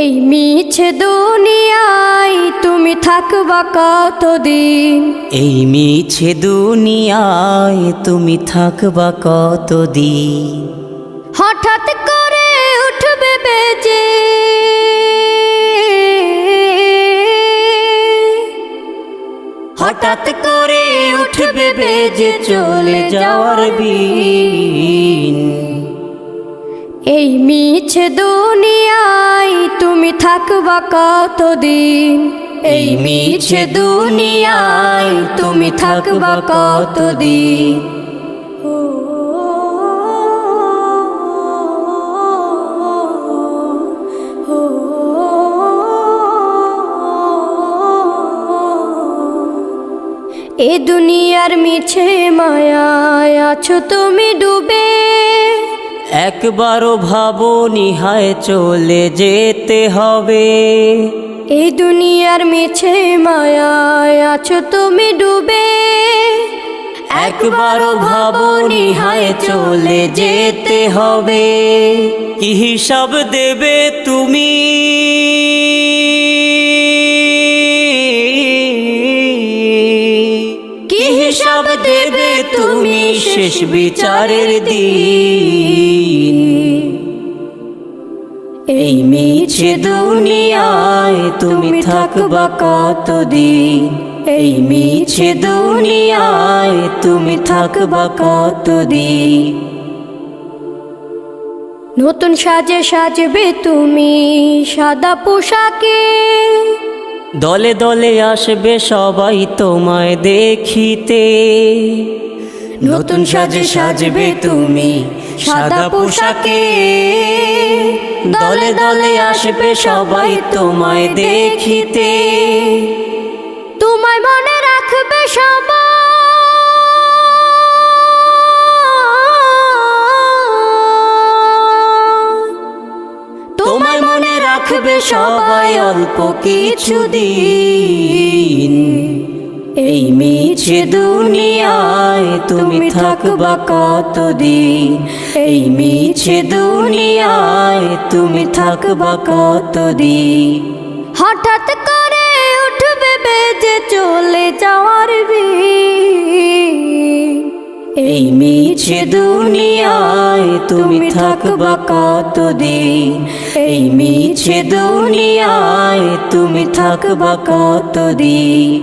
এই মিছে দুনিয়ায় তুমি থাকবা কতদিন? এই মিছে দুনিয়ায় তুমি থাকবা কতদিন? হঠাৎ করে উঠবে বেজে হঠাৎ করে উঠবে বেজে চলে যাওয়ার বিন। এই মিছে দুনিয়ায় তুমি থাকবা কতদিন? এই মিছে দুনিয়ায় তুমি থাকবা কতদিন? এ দুনিয়ার মিছে মায়ায় আছো তুমি ডুবে, একবারও ভাবনি হায় চলে যেতে হবে। এই দুনিয়ার মিছে মায়ায় আছো তুমি ডুবে, একবারও ভাবনি হায় চলে যেতে হবে। কি হিসাব দেবে তুমি? কি হিসাব দেবে তুমি শেষ বিচারের দিন? এই মিছে দুনিয়ায় তুমি থাকবা কতদিন? এই মিছে দুনিয়ায় তুমি থাকবা কতদিন? নতুন সাজে সাজবে তুমি সাদা পোশাকে, দলে দলে আসবে সবাই তোমায় দেখিতে। নতুন সাজে সাজবে তুমি সাদা পোশাকে, দলে দলে আসবে সবাই তোমায় দেখিতে। তোমায় মনে রাখবে সবাই, তোমায় মনে রাখবে সবাই অল্প কিছুদিন। এই মিছে দুনিয়ায় তুমি থাকবা কতদিন? এই মিছে দুনিয়ায় তুমি থাকবা কতদিন? হঠাৎ করে উঠবে বেজে চলে যাওয়ার বিন। এই মিছে দুনিয়ায় তুমি থাকবা কতদিন? এই মিছে দুনিয়ায় তুমি থাকবা কতদিন?